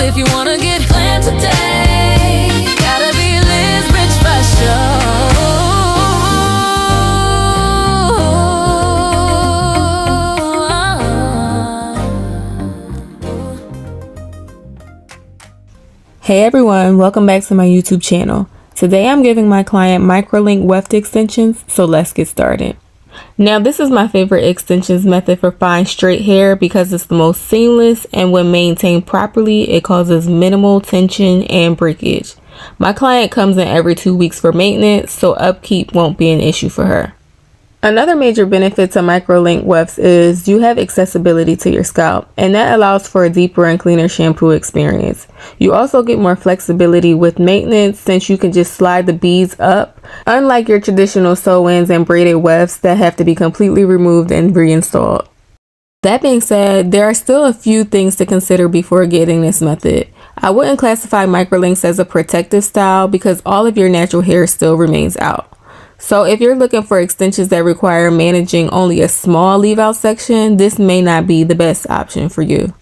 If you wanna get glam today, gotta be Liz Rich Hey everyone, welcome back to my YouTube channel. Today I'm giving my client microlink weft extensions, so let's get started. Now this is my favorite extensions method for fine straight hair because it's the most seamless, and when maintained properly it causes minimal tension and breakage. My client comes in every 2 weeks for maintenance, so upkeep won't be an issue for her. Another major benefit to microlink wefts is you have accessibility to your scalp, and that allows for a deeper and cleaner shampoo experience. You also get more flexibility with maintenance since you can just slide the beads up, unlike your traditional sew-ins and braided wefts that have to be completely removed and reinstalled. That being said, there are still a few things to consider before getting this method. I wouldn't classify microlinks as a protective style because all of your natural hair still remains out. So if you're looking for extensions that require managing only a small leave-out section, this may not be the best option for you.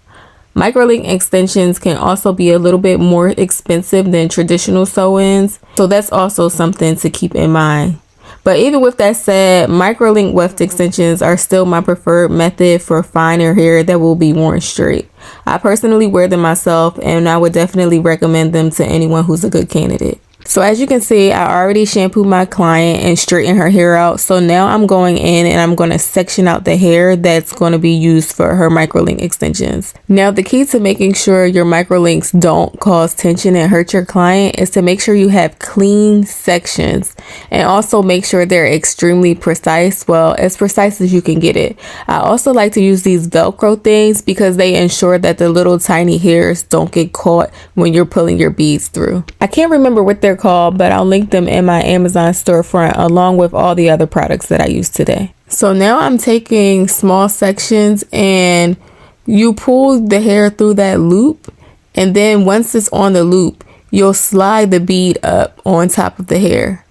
Microlink extensions can also be a little bit more expensive than traditional sew-ins, so that's also something to keep in mind. But even with that said, microlink weft extensions are still my preferred method for finer hair that will be worn straight. I personally wear them myself, and I would definitely recommend them to anyone who's a good candidate. So as you can see, I already shampooed my client and straightened her hair out. So now I'm going in and I'm going to section out the hair that's going to be used for her microlink extensions. Now the key to making sure your microlinks don't cause tension and hurt your client is to make sure you have clean sections, and also make sure they're extremely precise, well, as precise as you can get it. I also like to use these Velcro things because they ensure that the little tiny hairs don't get caught when you're pulling your beads through. I can't remember what they're called, but I'll link them in my Amazon storefront along with all the other products that I use today. So now I'm taking small sections, and you pull the hair through that loop, and then once it's on the loop, you'll slide the bead up on top of the hair.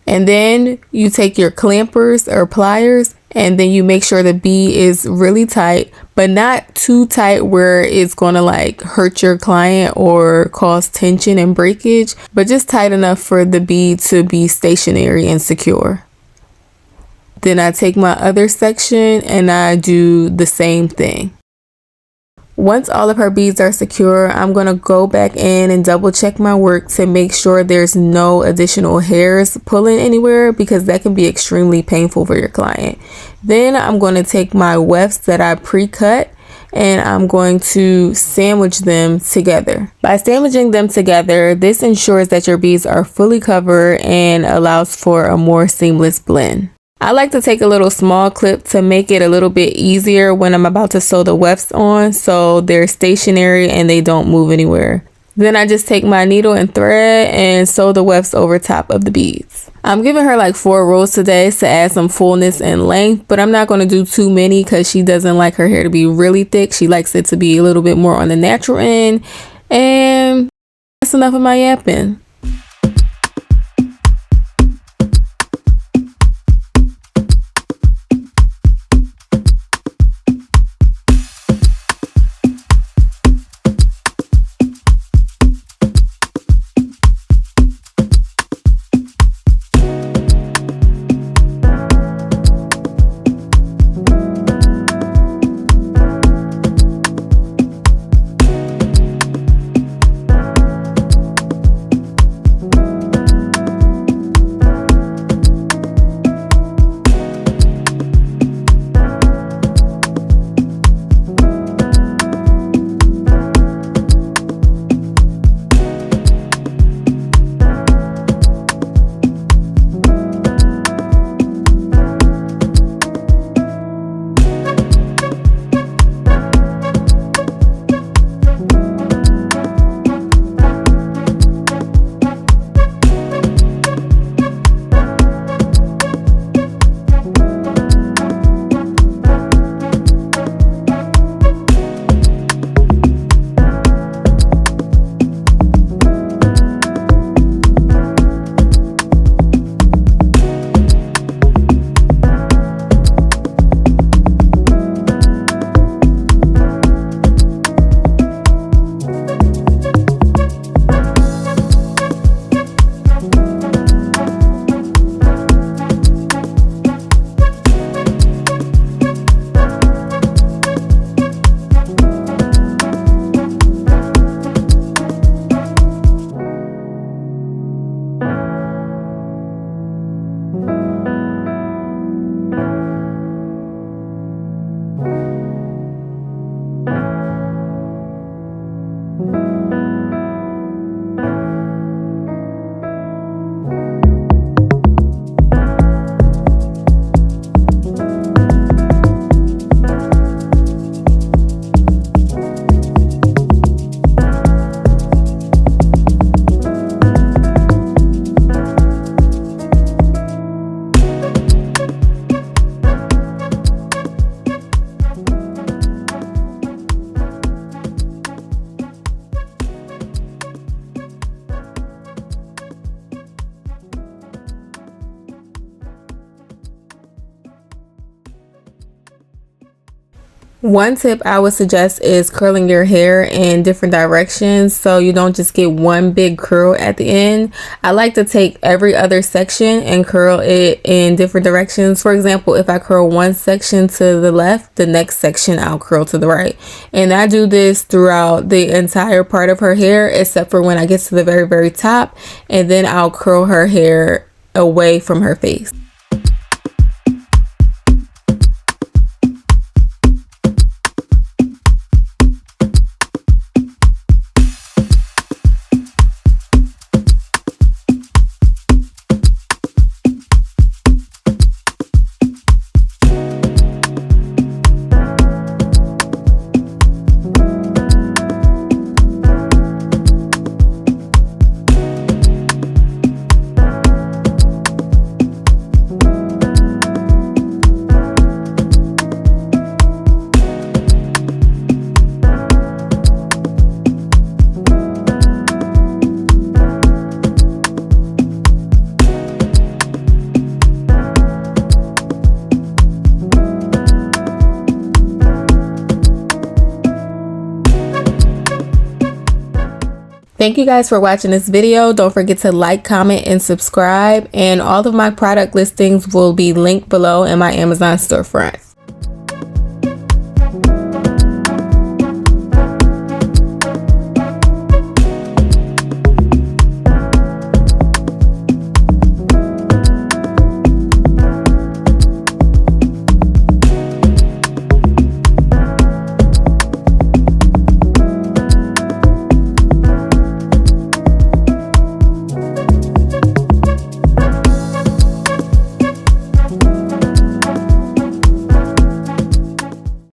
And then you take your clampers or pliers, and then you make sure the bead is really tight, but not too tight where it's going to like hurt your client or cause tension and breakage, but just tight enough for the bead to be stationary and secure. Then I take my other section and I do the same thing. Once all of her beads are secure, I'm going to go back in and double check my work to make sure there's no additional hairs pulling anywhere, because that can be extremely painful for your client. Then I'm going to take my wefts that I pre-cut and I'm going to sandwich them together. By sandwiching them together, this ensures that your beads are fully covered and allows for a more seamless blend. I like to take a little small clip to make it a little bit easier when I'm about to sew the wefts on, so they're stationary and they don't move anywhere. Then I just take my needle and thread and sew the wefts over top of the beads. I'm giving her like 4 rows today to add some fullness and length, but I'm not going to do too many because she doesn't like her hair to be really thick. She likes it to be a little bit more on the natural end. And that's enough of my yapping. One tip I would suggest is curling your hair in different directions so you don't just get one big curl at the end. I like to take every other section and curl it in different directions. For example, if I curl one section to the left, the next section I'll curl to the right. And I do this throughout the entire part of her hair except for when I get to the very, very top, and then I'll curl her hair away from her face. Thank you guys for watching this video. Don't forget to like, comment, and subscribe. And all of my product listings will be linked below in my Amazon storefront.